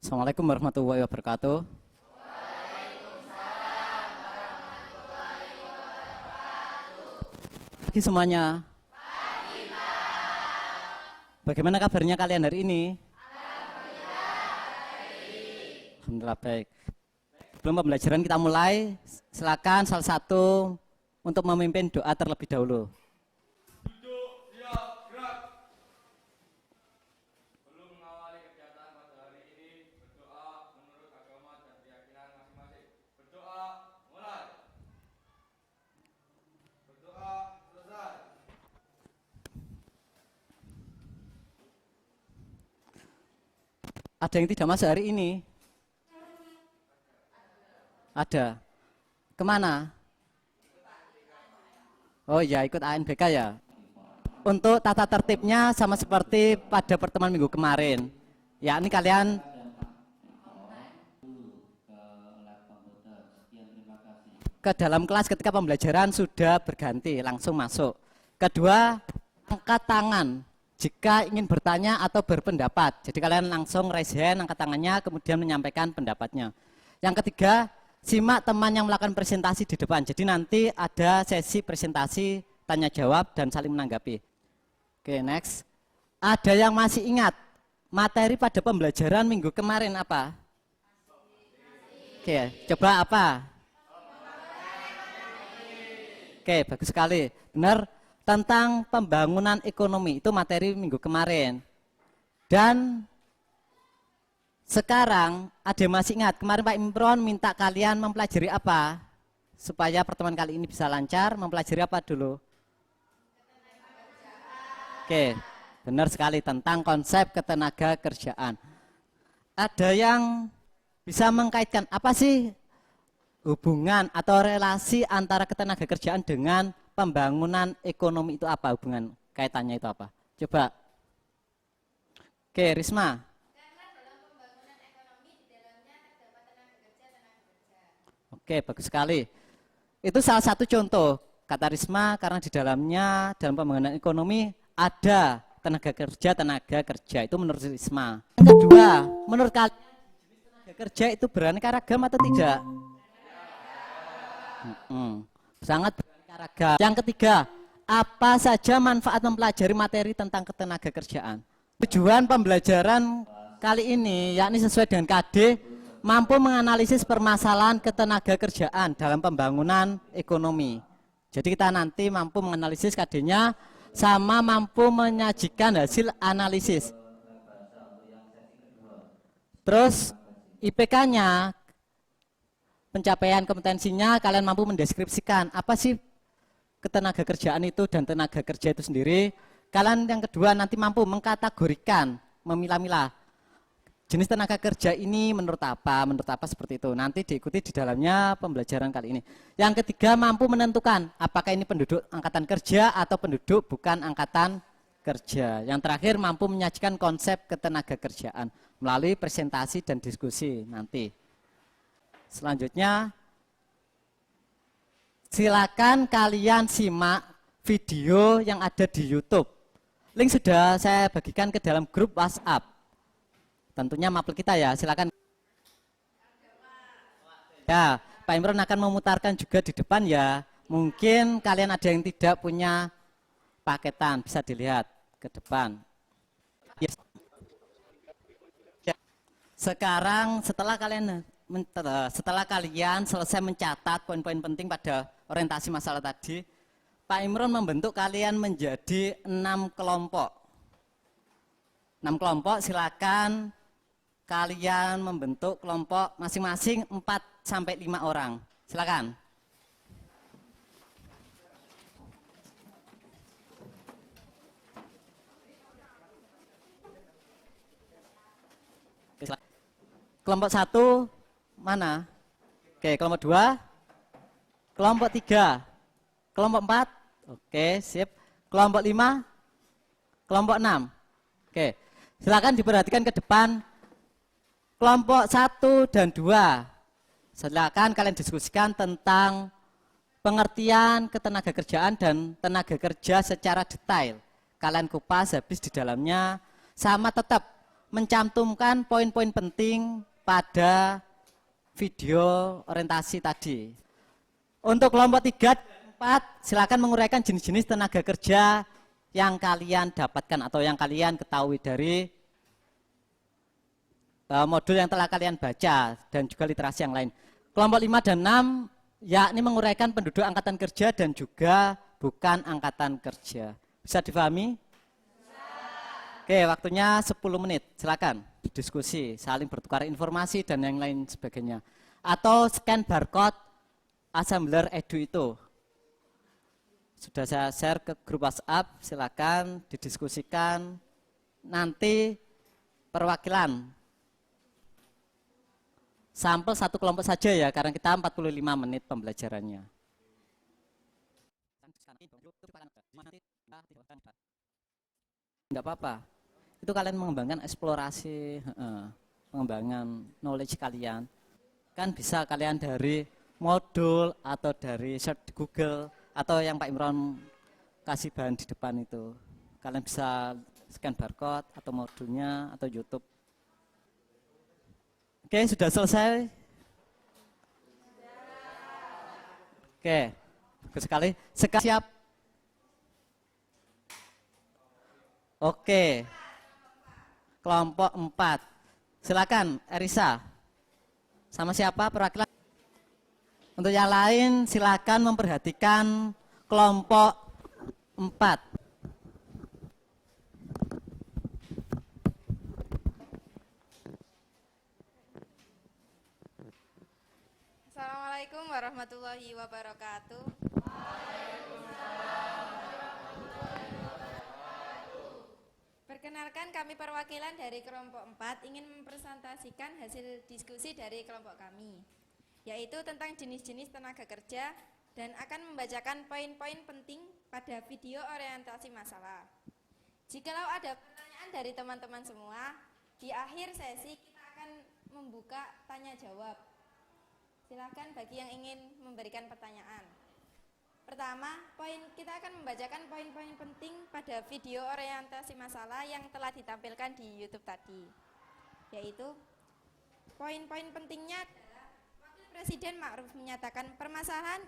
Assalamualaikum warahmatullahi wabarakatuh. Pagi semuanya. Bagaimana kabarnya kalian hari ini? Alhamdulillah baik. Sebelum pembelajaran kita mulai, silakan salah satu untuk memimpin doa terlebih dahulu. Ada yang tidak masuk hari ini? Ada. Kemana? Oh ya, ikut ANBK ya. Untuk tata tertibnya sama seperti pada pertemuan minggu kemarin. Ya, ini kalian ke dalam kelas ketika pembelajaran sudah berganti, langsung masuk. Kedua, angkat tangan jika ingin bertanya atau berpendapat. Jadi kalian langsung raise hand, angkat tangannya, kemudian menyampaikan pendapatnya. Yang ketiga, simak teman yang melakukan presentasi di depan. Jadi nanti ada sesi presentasi, tanya jawab, dan saling menanggapi. Oke, next. Ada yang masih ingat materi pada pembelajaran minggu kemarin apa? Oke, coba apa? Oke, bagus sekali. Benar. Tentang pembangunan ekonomi, itu materi minggu kemarin. Dan sekarang ada yang masih ingat, kemarin Pak Imron minta kalian mempelajari apa? Supaya pertemuan kali ini bisa lancar, mempelajari apa dulu? Oke, benar sekali, tentang konsep ketenaga kerjaan. Ada yang bisa mengkaitkan, apa sih hubungan atau relasi antara ketenaga kerjaan dengan pembangunan ekonomi itu apa, hubungan kaitannya itu apa? Coba. Oke, Risma. Karena dalam pembangunan ekonomi di dalamnya terdapat tenaga kerja. Oke, bagus sekali. Itu salah satu contoh, kata Risma, karena di dalamnya dalam pembangunan ekonomi ada tenaga kerja. Itu menurut Risma. Yang kedua, menurut kalian jenis tenaga kerja itu beraneka ragam atau tidak? Sangat beraneka ragam. Yang ketiga, apa saja manfaat mempelajari materi tentang ketenaga kerjaan? Tujuan pembelajaran kali ini, yakni sesuai dengan KD, mampu menganalisis permasalahan ketenaga kerjaan dalam pembangunan ekonomi. Jadi kita nanti mampu menganalisis KD-nya sama mampu menyajikan hasil analisis. Terus IPK-nya, pencapaian kompetensinya, kalian mampu mendeskripsikan apa sih ketenaga kerjaan itu dan tenaga kerja itu sendiri. Kalian yang kedua nanti mampu mengkategorikan, memilah-milah jenis tenaga kerja ini menurut apa seperti itu. Nanti diikuti di dalamnya pembelajaran kali ini. Yang ketiga, mampu menentukan apakah ini penduduk angkatan kerja atau penduduk bukan angkatan kerja. Yang terakhir, mampu menyajikan konsep ketenaga kerjaan melalui presentasi dan diskusi nanti. Selanjutnya, silakan kalian simak video yang ada di YouTube. Link sudah saya bagikan ke dalam grup WhatsApp. Tentunya mapel kita ya, silakan. Ya, Pak Imron akan memutarkan juga di depan ya. Mungkin kalian ada yang tidak punya paketan, bisa dilihat ke depan. Yes. Sekarang setelah kalian selesai mencatat poin-poin penting pada orientasi masalah tadi, Pak Imron membentuk kalian menjadi 6 kelompok. 6 kelompok, silakan kalian membentuk kelompok masing-masing 4-5 orang. Silakan. Kelompok 1 mana? Oke, kelompok 2, kelompok 3, kelompok 4, oke, sip. Kelompok 5, kelompok 6. Oke, silakan diperhatikan ke depan. Kelompok 1 dan 2, silakan kalian diskusikan tentang pengertian ketenaga kerjaan dan tenaga kerja secara detail. Kalian kupas habis di dalamnya, sama tetap mencantumkan poin-poin penting pada video orientasi tadi. Untuk kelompok 3 dan 4, silakan menguraikan jenis-jenis tenaga kerja yang kalian dapatkan atau yang kalian ketahui dari modul yang telah kalian baca dan juga literasi yang lain. Kelompok 5 dan 6 yakni menguraikan penduduk angkatan kerja dan juga bukan angkatan kerja. Bisa difahami? Oke, waktunya 10 menit. Silakan diskusi, saling bertukar informasi dan yang lain sebagainya. Atau scan barcode Assembler Edu itu. Sudah saya share ke grup WhatsApp, silakan didiskusikan. Nanti perwakilan sampel satu kelompok saja ya, karena kita 45 menit pembelajarannya. Tidak apa-apa, itu kalian mengembangkan eksplorasi, pengembangan knowledge kalian. Kan bisa kalian dari modul atau dari search di Google, atau yang Pak Imron kasih bahan di depan itu. Kalian bisa scan barcode atau modulnya atau YouTube. Oke, sudah selesai? Oke, bagus sekali. Sekarang siap? Oke, kelompok 4. Silakan, Erisa. Sama siapa perwakilan? Untuk yang lain, silakan memperhatikan kelompok 4. Assalamualaikum warahmatullahi wabarakatuh. Perkenalkan, kami perwakilan dari kelompok 4 ingin mempresentasikan hasil diskusi dari kelompok kami, yaitu tentang jenis-jenis tenaga kerja dan akan membacakan poin-poin penting pada video orientasi masalah. Jikalau ada pertanyaan dari teman-teman semua, di akhir sesi kita akan membuka tanya jawab. Silakan bagi yang ingin memberikan pertanyaan. Pertama, kita akan membacakan poin-poin penting pada video orientasi masalah yang telah ditampilkan di YouTube tadi. Yaitu, poin-poin pentingnya adalah Wakil Presiden Ma'ruf menyatakan permasalahan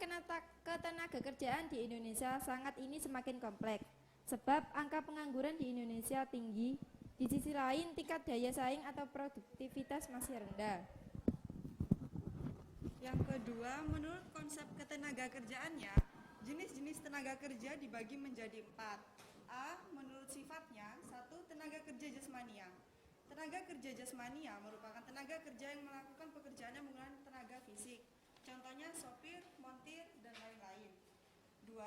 ketenaga kerjaan di Indonesia sangat ini semakin kompleks. Sebab angka pengangguran di Indonesia tinggi, di sisi lain tingkat daya saing atau produktivitas masih rendah. Yang kedua, menurut konsep ketenaga kerjaannya, jenis-jenis tenaga kerja dibagi menjadi 4. A. Menurut sifatnya, 1. Tenaga kerja jasmania. Tenaga kerja jasmania merupakan tenaga kerja yang melakukan pekerjaannya menggunakan tenaga fisik. Contohnya sopir, montir, dan lain-lain. 2.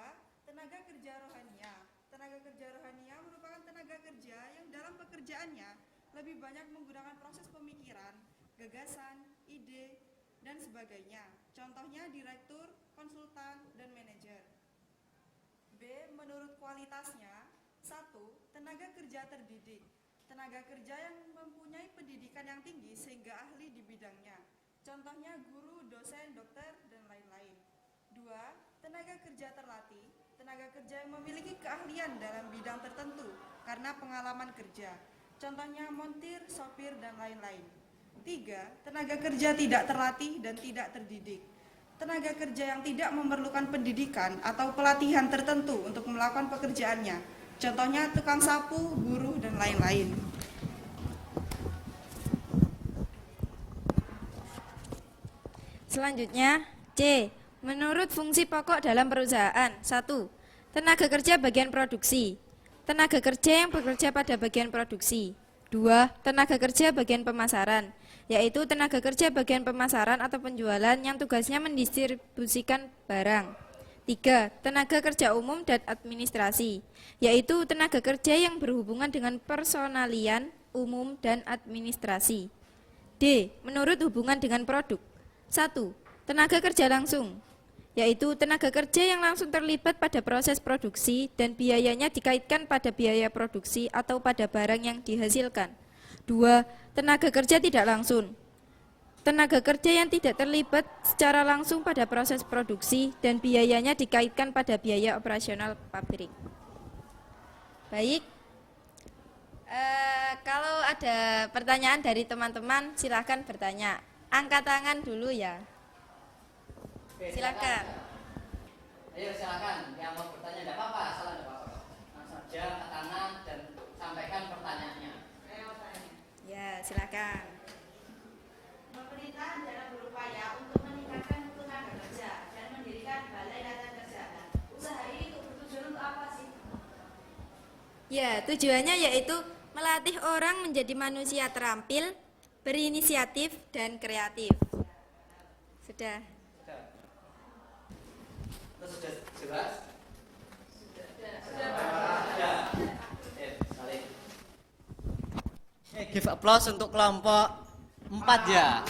Tenaga kerja rohania. Tenaga kerja rohania merupakan tenaga kerja yang dalam pekerjaannya lebih banyak menggunakan proses pemikiran, gagasan, ide, dan sebagainya. Contohnya direktur, konsultan, dan manajer. B. Menurut kualitasnya, 1. Tenaga kerja terdidik. Tenaga kerja yang mempunyai pendidikan yang tinggi sehingga ahli di bidangnya. Contohnya guru, dosen, dokter, dan lain-lain. 2. Tenaga kerja terlatih. Tenaga kerja yang memiliki keahlian dalam bidang tertentu karena pengalaman kerja. Contohnya montir, sopir, dan lain-lain. 3. Tenaga kerja tidak terlatih dan tidak terdidik. Tenaga kerja yang tidak memerlukan pendidikan atau pelatihan tertentu untuk melakukan pekerjaannya. Contohnya tukang sapu, buruh, dan lain-lain. Selanjutnya, C. Menurut fungsi pokok dalam perusahaan. 1. Tenaga kerja bagian produksi. Tenaga kerja yang bekerja pada bagian produksi. 2. Tenaga kerja bagian pemasaran, yaitu tenaga kerja bagian pemasaran atau penjualan yang tugasnya mendistribusikan barang. 3. Tenaga kerja umum dan administrasi, yaitu tenaga kerja yang berhubungan dengan personalian, umum, dan administrasi. D. Menurut hubungan dengan produk. 1. Tenaga kerja langsung, yaitu tenaga kerja yang langsung terlibat pada proses produksi dan biayanya dikaitkan pada biaya produksi atau pada barang yang dihasilkan. 2. Tenaga kerja tidak langsung, tenaga kerja yang tidak terlibat secara langsung pada proses produksi dan biayanya dikaitkan pada biaya operasional pabrik. Baik, Kalau ada pertanyaan dari teman-teman, silahkan bertanya. Angkat tangan dulu ya. Silakan. Ayo silakan, yang mau bertanya tidak apa-apa, salah tidak apa-apa. Langsung saja angkat tangan dan sampaikan pertanyaannya. Ya, silakan. Pemerintah dalam berupaya untuk meningkatkan mutu tenaga kerja dan mendirikan balai latihan kerja. Usaha ini bertujuan untuk apa sih? Ya, tujuannya yaitu melatih orang menjadi manusia terampil, berinisiatif, dan kreatif. Sudah. Itu sudah jelas? Sudah. Saling. Give applause untuk kelompok 4 ya.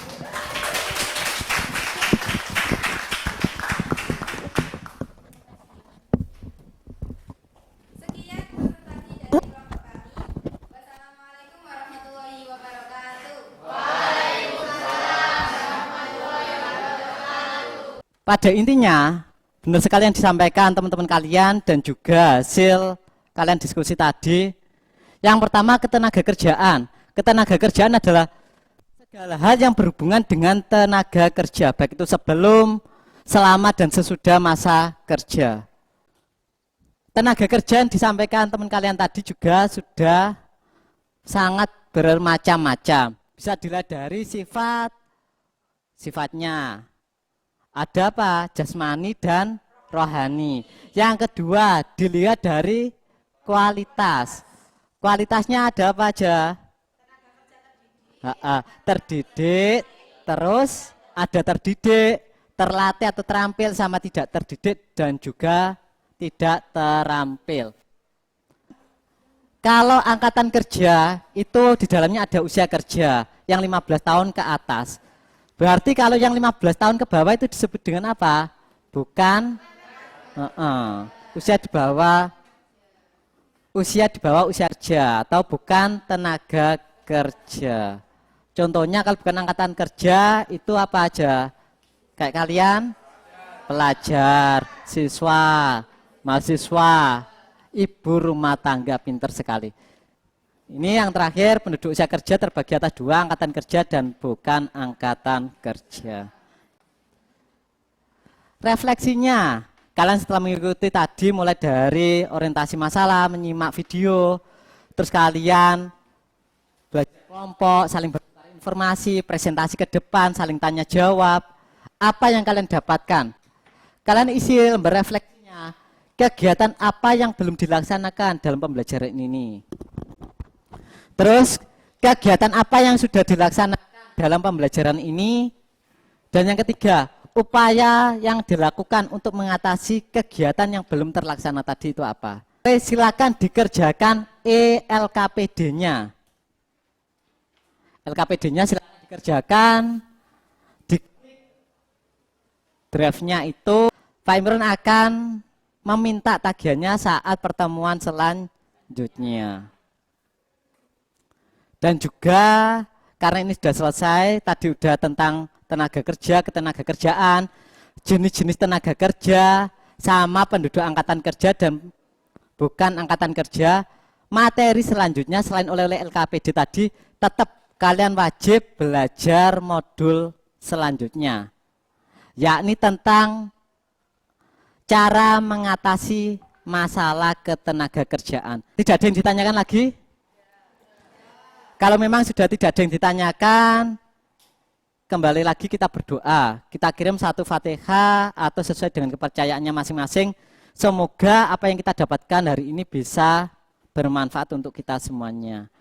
Sekian presentasi dari kelompok kami. Wassalamualaikum warahmatullahi wabarakatuh. Pada intinya, benar sekali yang disampaikan teman-teman kalian dan juga hasil kalian diskusi tadi. Yang pertama, ketenagakerjaan. Ketenagakerjaan adalah segala hal yang berhubungan dengan tenaga kerja, baik itu sebelum, selama, dan sesudah masa kerja. Tenaga kerja yang disampaikan teman kalian tadi juga sudah sangat bermacam-macam. Bisa dilihat dari sifatnya. Ada apa? Jasmani dan rohani. Yang kedua, dilihat dari kualitas. Kualitasnya ada apa aja? Terdidik, terus ada terdidik, terlatih atau terampil, sama tidak terdidik dan juga tidak terampil. Kalau angkatan kerja itu di dalamnya ada usia kerja yang 15 tahun ke atas. Berarti kalau yang 15 tahun ke bawah itu disebut dengan apa? Bukan usia di bawah usia kerja atau bukan tenaga kerja. Contohnya kalau bukan angkatan kerja itu apa aja? Kayak kalian pelajar, siswa, mahasiswa, ibu rumah tangga, pinter sekali. Ini yang terakhir, penduduk usia kerja terbagi atas 2, angkatan kerja dan bukan angkatan kerja. Refleksinya, kalian setelah mengikuti tadi mulai dari orientasi masalah, menyimak video, terus kalian belajar kelompok, saling bertukar informasi, presentasi ke depan, saling tanya jawab. Apa yang kalian dapatkan? Kalian isi lembar refleksinya, kegiatan apa yang belum dilaksanakan dalam pembelajaran ini. Terus kegiatan apa yang sudah dilaksanakan dalam pembelajaran ini. Dan yang ketiga, upaya yang dilakukan untuk mengatasi kegiatan yang belum terlaksana tadi itu apa? Silakan dikerjakan LKPD-nya. LKPD-nya silakan dikerjakan. Di draft-nya itu Pak Imron akan meminta tagihannya saat pertemuan selanjutnya. Dan juga karena ini sudah selesai, tadi sudah tentang tenaga kerja, ketenaga kerjaan, jenis-jenis tenaga kerja, sama penduduk angkatan kerja dan bukan angkatan kerja. Materi selanjutnya selain oleh LKPD tadi, tetap kalian wajib belajar modul selanjutnya, yakni tentang cara mengatasi masalah ketenaga kerjaan. Tidak ada yang ditanyakan lagi? Kalau memang sudah tidak ada yang ditanyakan, kembali lagi kita berdoa. Kita kirim satu Fatihah atau sesuai dengan kepercayaannya masing-masing. Semoga apa yang kita dapatkan hari ini bisa bermanfaat untuk kita semuanya.